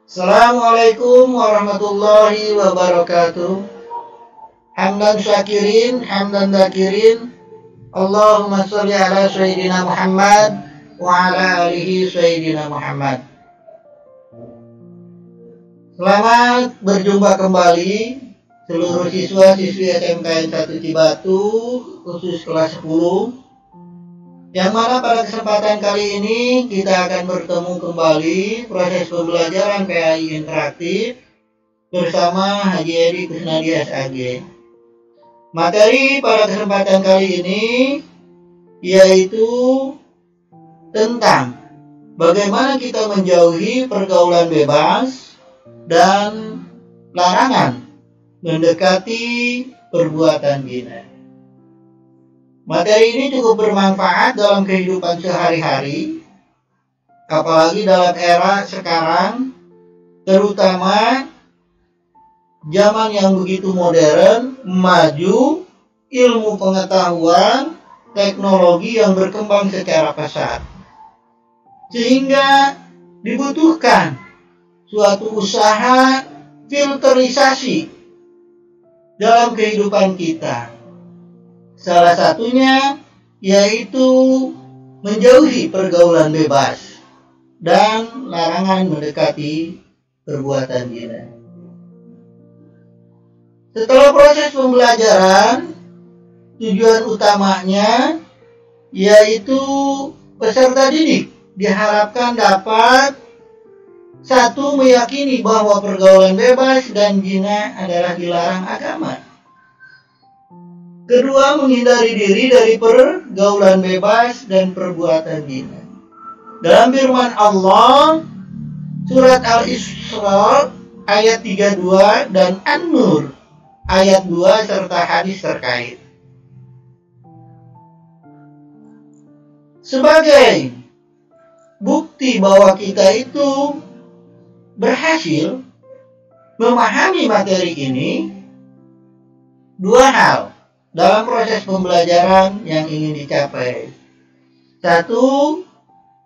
Assalamualaikum warahmatullahi wabarakatuh. Hamdan syakirin, hamdan dakirin. Allahumma sholli ala sayyidina Muhammad wa ala alihi sayyidina Muhammad. Selamat berjumpa kembali seluruh siswa-siswi SMKN 1 Cibatu, khusus kelas 10. Yang mana pada kesempatan kali ini kita akan bertemu kembali proses pembelajaran PAI interaktif bersama Haji Edi Kusnadi SAG. Materi pada kesempatan kali ini yaitu tentang bagaimana kita menjauhi pergaulan bebas dan larangan mendekati perbuatan zina. Materi ini cukup bermanfaat dalam kehidupan sehari-hari, apalagi dalam era sekarang, terutama zaman yang begitu modern, maju, ilmu pengetahuan, teknologi yang berkembang secara pesat. Sehingga dibutuhkan suatu usaha filterisasi dalam kehidupan kita. Salah satunya yaitu menjauhi pergaulan bebas dan larangan mendekati perbuatan zina. Setelah proses pembelajaran, tujuan utamanya yaitu peserta didik diharapkan dapat satu, meyakini bahwa pergaulan bebas dan zina adalah dilarang agama. Kedua, menghindari diri dari pergaulan bebas dan perbuatan zina. Dalam firman Allah, surat Al-Isra ayat 32 dan An-Nur ayat 2 serta hadis terkait. Sebagai bukti bahwa kita itu berhasil memahami materi ini, dua hal dalam proses pembelajaran yang ingin dicapai. Satu,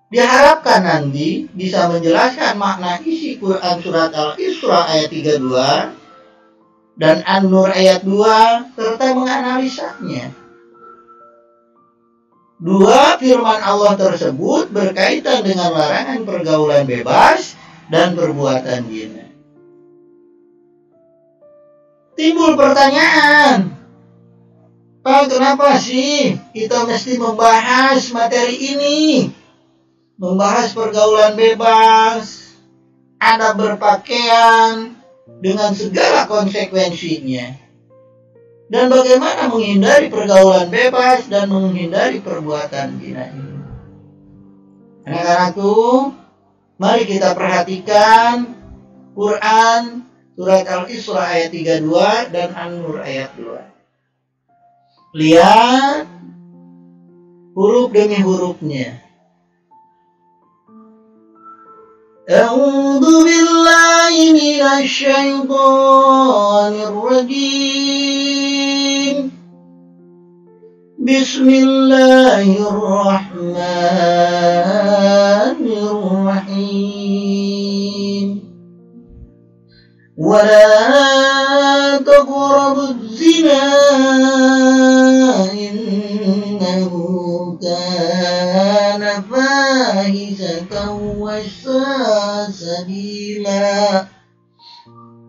diharapkan nanti bisa menjelaskan makna isi Quran surat Al-Isra ayat 32 dan An-Nur ayat 2 serta menganalisanya. Dua, firman Allah tersebut berkaitan dengan larangan pergaulan bebas dan perbuatan zina. Timbul pertanyaan, Pak, kenapa sih kita mesti membahas materi ini? Membahas pergaulan bebas, adab berpakaian dengan segala konsekuensinya. Dan bagaimana menghindari pergaulan bebas dan menghindari perbuatan zina ini. Anak-anakku, mari kita perhatikan Quran surat Al-Isra ayat 32 dan An-Nur ayat 2. Lihat huruf demi hurufnya. A'udzu billahi minasy syaithanir rajim. Bismillahirrahmanirrahim. Wa la taqrabuz zina innahu kana fahishatan wa sa'a sabila.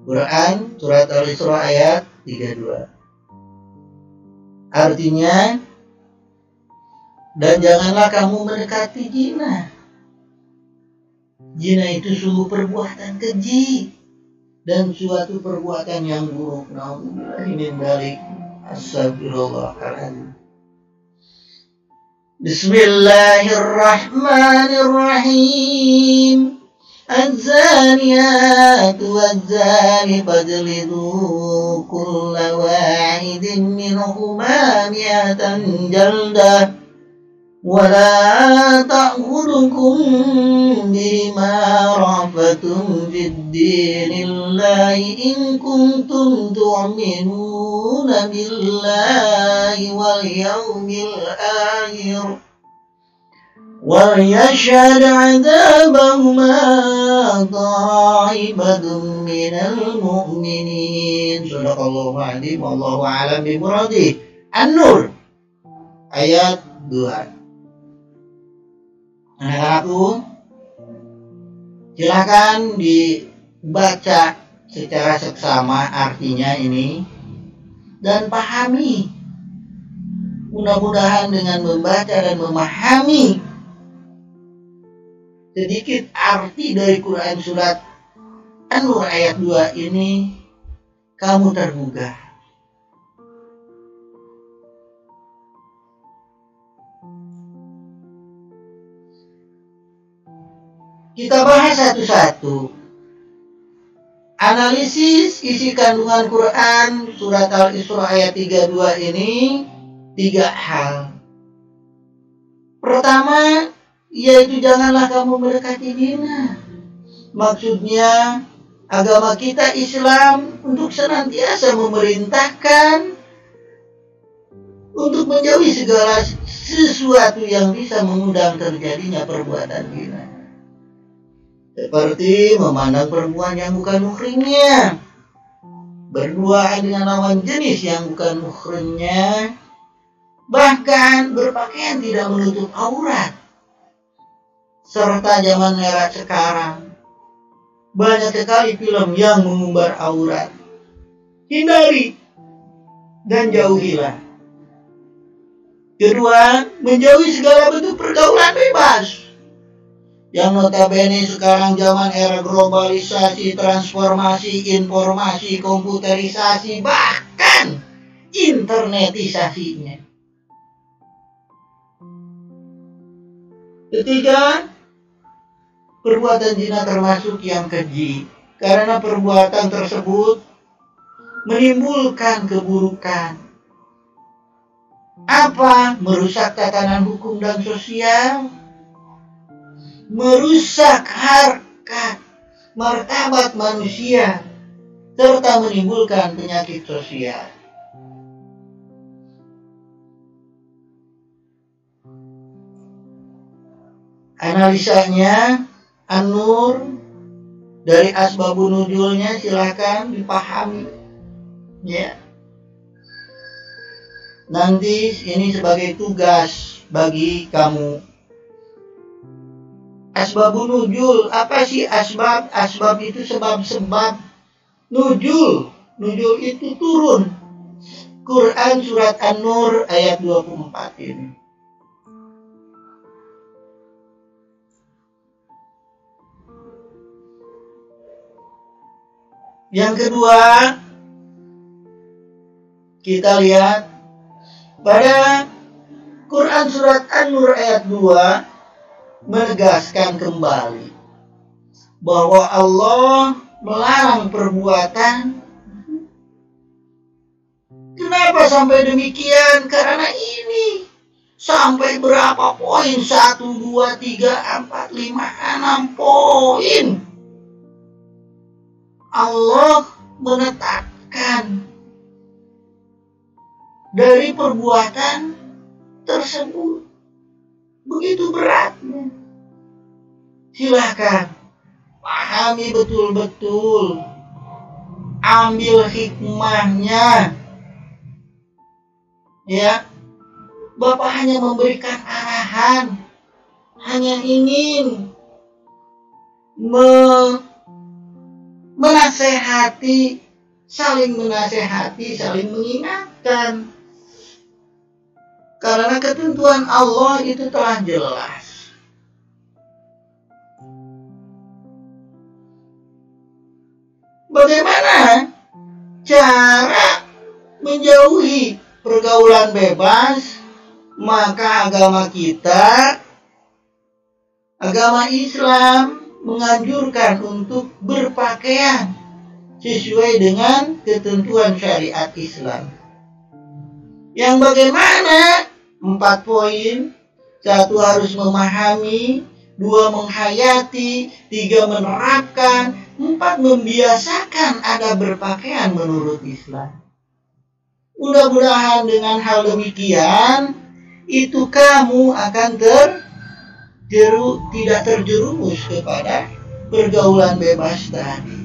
Quran surat Al-Isra ayat 32. Artinya, dan janganlah kamu mendekati zina. Zina itu sungguh perbuatan keji dan suatu perbuatan yang buruk. Nauzubillah min dzalik. Astagfirullahaladzim. Bismillahirrahmanirrahim. الزانيات والزاني فاجلدوا كل واحد منهما 100 جلدة ولا تأخذكم بما رأفتم في الدين الله إن كنتم تؤمنون بالله واليوم الآخر وَيَشْهَدْ عَذَابَهُمَا طَائِفَةٌ مِّنَ الْمُؤْمِنِينَ. Shadaqallahu a'lim, wallahu a'lam bimuradih. An-Nur ayat 2. Anak-anakku, silakan dibaca secara seksama artinya ini dan pahami. Mudah-mudahan dengan membaca dan memahami sedikit arti dari Quran surat An-Nur ayat 2 ini, kamu tergugah. Kita bahas satu-satu. Analisis isi kandungan Quran surat Al-Isra ayat 32 ini 3 hal. Pertama, yaitu janganlah kamu mendekati zina. Maksudnya, agama kita Islam untuk senantiasa memerintahkan untuk menjauhi segala sesuatu yang bisa mengundang terjadinya perbuatan zina. Seperti memandang perempuan yang bukan muhrimnya, berduaan dengan lawan jenis yang bukan muhrimnya, bahkan berpakaian tidak menutup aurat. Serta zaman era sekarang, banyak sekali film yang mengumbar aurat. Hindari dan jauhilah. Kedua, menjauhi segala bentuk pergaulan bebas. Yang notabene sekarang zaman era globalisasi, transformasi, informasi, komputerisasi, bahkan internetisasinya. Ketiga, perbuatan zina termasuk yang keji, karena perbuatan tersebut menimbulkan keburukan. Apa? Merusak tatanan hukum dan sosial, merusak harkat martabat manusia, serta menimbulkan penyakit sosial. Analisanya An-Nur dari asbabun nuzulnya silakan dipahami ya. Nanti ini sebagai tugas bagi kamu. Asbabun nuzul, apa sih asbab? Asbab itu sebab-sebab. Nuzul itu turun. Quran surat An-Nur ayat 24 ini. Yang kedua, kita lihat pada Quran surat An-Nur ayat 2 menegaskan kembali bahwa Allah melarang perbuatan. Kenapa sampai demikian? Karena ini sampai berapa poin? 1, 2, 3, 4, 5, 6 poin. Allah menetapkan dari perbuatan tersebut begitu beratnya. Silakan pahami betul-betul, ambil hikmahnya. Ya, Bapak hanya memberikan arahan, hanya ingin menasehati, saling menasehati, saling mengingatkan. Karena ketentuan Allah itu telah jelas. Bagaimana cara menjauhi pergaulan bebas? Maka agama kita, agama Islam menganjurkan untuk berpakaian sesuai dengan ketentuan syariat Islam. Yang bagaimana? 4 poin. 1, harus memahami. 2, menghayati. 3, menerapkan. 4, membiasakan ada berpakaian menurut Islam. Mudah-mudahan dengan hal demikian, itu kamu akan tidak terjerumus kepada pergaulan bebas tadi.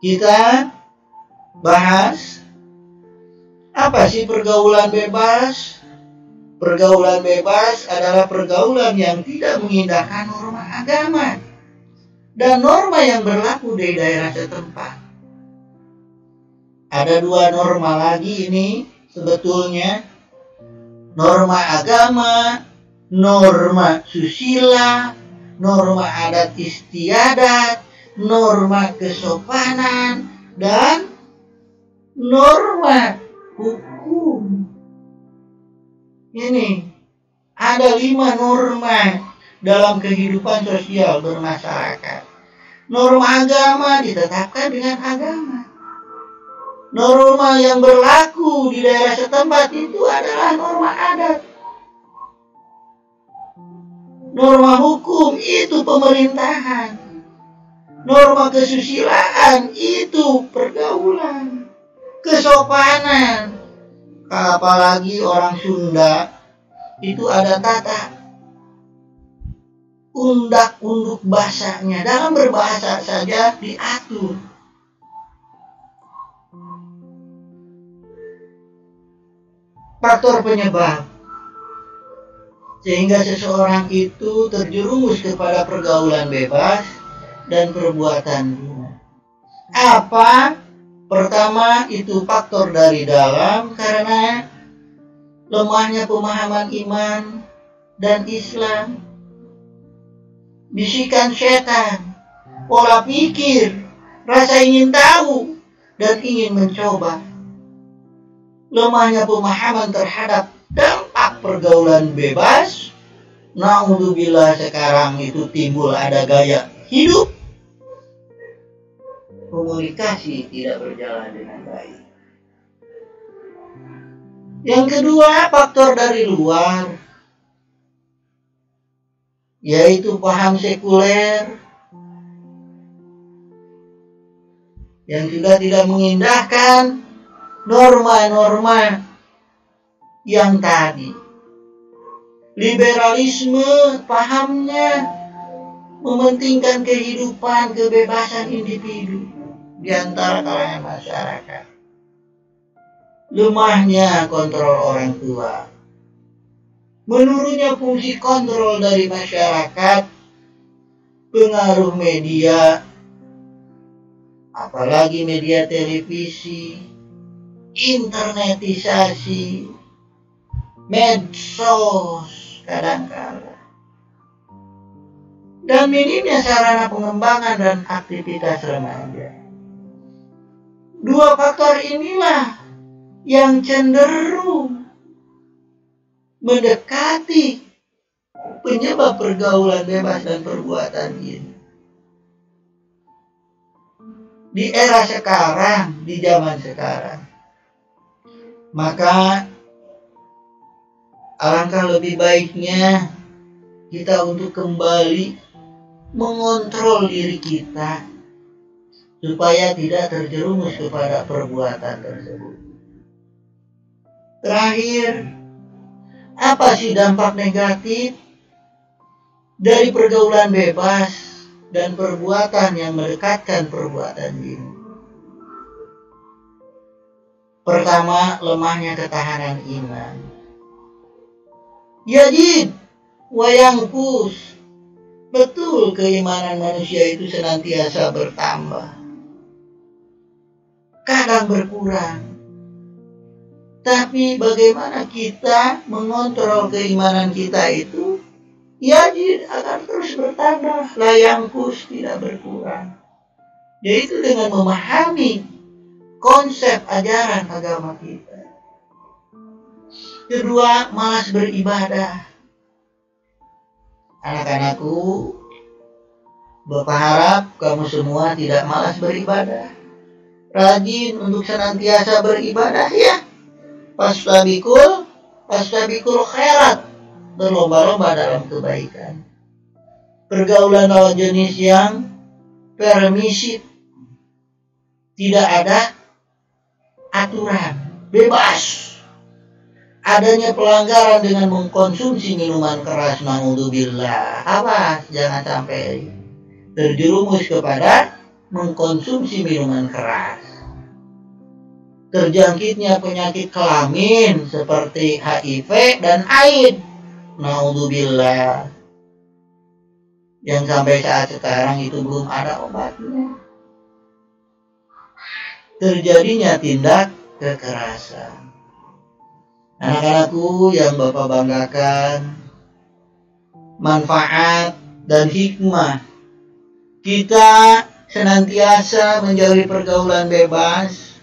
Kita bahas apa sih pergaulan bebas? Pergaulan bebas adalah pergaulan yang tidak mengindahkan norma agama dan norma yang berlaku di daerah setempat. Ada dua norma lagi ini sebetulnya. Norma agama, norma susila, norma adat istiadat, norma kesopanan, dan norma hukum. Ini ada 5 norma dalam kehidupan sosial bermasyarakat. Norma agama ditetapkan dengan agama. Norma yang berlaku di daerah setempat itu adalah norma adat. Norma hukum itu pemerintahan. Norma kesusilaan itu pergaulan. Kesopanan, apalagi orang Sunda, itu ada tata undak-unduk bahasanya. Dalam berbahasa saja diatur. Faktor penyebab sehingga seseorang itu terjerumus kepada pergaulan bebas dan perbuatan zina. Apa? Pertama, itu faktor dari dalam karena lemahnya pemahaman iman dan Islam. Bisikan setan, pola pikir, rasa ingin tahu dan ingin mencoba. Lemahnya pemahaman terhadap dampak pergaulan bebas. Na'udzubillah, sekarang itu timbul ada gaya hidup. Komunikasi tidak berjalan dengan baik. Yang kedua, faktor dari luar, yaitu paham sekuler yang juga tidak mengindahkan norma-norma yang tadi. Liberalisme pahamnya mementingkan kehidupan, kebebasan individu di antara kalangan masyarakat. Lemahnya kontrol orang tua. Menurunnya fungsi kontrol dari masyarakat, pengaruh media, apalagi media televisi, internetisasi, medsos kadang-kala, dan minimnya sarana pengembangan dan aktivitas remaja. Dua faktor inilah yang cenderung mendekati penyebab pergaulan bebas dan perbuatan ini. Di era sekarang, di zaman sekarang, maka alangkah lebih baiknya kita untuk kembali mengontrol diri kita supaya tidak terjerumus kepada perbuatan tersebut. Terakhir, apa sih dampak negatif dari pergaulan bebas dan perbuatan yang mendekatkan perbuatan ini? Pertama, lemahnya ketahanan iman. Yajid wayangkus. Betul, keimanan manusia itu senantiasa bertambah, kadang berkurang. Tapi bagaimana kita mengontrol keimanan kita itu? Yajid akan terus bertambah, layangkus, tidak berkurang. Yaitu dengan memahami konsep ajaran agama kita. Kedua, malas beribadah. Anak-anakku, Bapak harap kamu semua tidak malas beribadah. Rajin untuk senantiasa beribadah ya. Pastabikul khairat. Berlomba-lomba dalam kebaikan. Pergaulan lawan jenis yang permisif. Tidak ada aturan, bebas. adanya pelanggaran dengan mengkonsumsi minuman keras, naudzubillah. Awas, jangan sampai terjerumus kepada mengkonsumsi minuman keras. Terjangkitnya penyakit kelamin seperti HIV dan AIDS, naudzubillah, yang sampai saat sekarang itu belum ada obatnya. Terjadinya tindak kekerasan. Anak-anakku yang Bapak banggakan, manfaat dan hikmah kita senantiasa menjauhi pergaulan bebas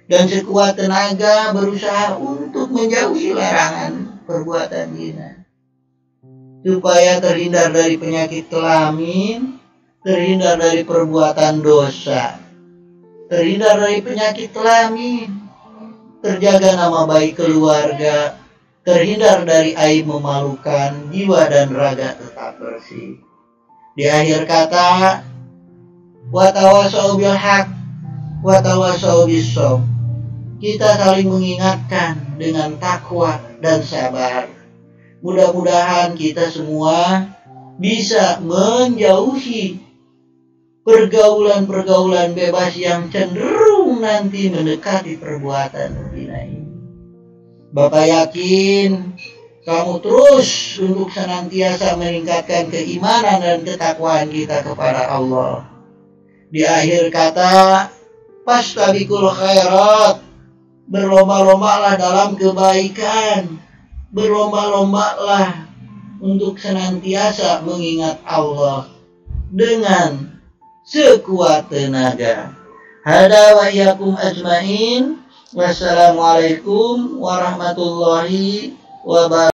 dan sekuat tenaga berusaha untuk menjauhi larangan perbuatan zina, supaya terhindar dari penyakit kelamin, terhindar dari perbuatan dosa, terhindar dari penyakit kelamin, terjaga nama baik keluarga, terhindar dari aib memalukan, jiwa dan raga tetap bersih. Di akhir kata, watawasau bil haq, watawasau bis sabr. Kita saling mengingatkan dengan takwa dan sabar. Mudah-mudahan kita semua bisa menjauhi pergaulan-pergaulan bebas yang cenderung nanti mendekati perbuatan zina ini. Bapak yakin kamu terus untuk senantiasa meningkatkan keimanan dan ketakwaan kita kepada Allah. Di akhir kata, fastabiqul khairat, berlomba-lombalah dalam kebaikan, berlomba-lombalah untuk senantiasa mengingat Allah dengan sekuat tenaga. Hada wa iyyakum ajmain. Wassalamualaikum warahmatullahi wabarakatuh.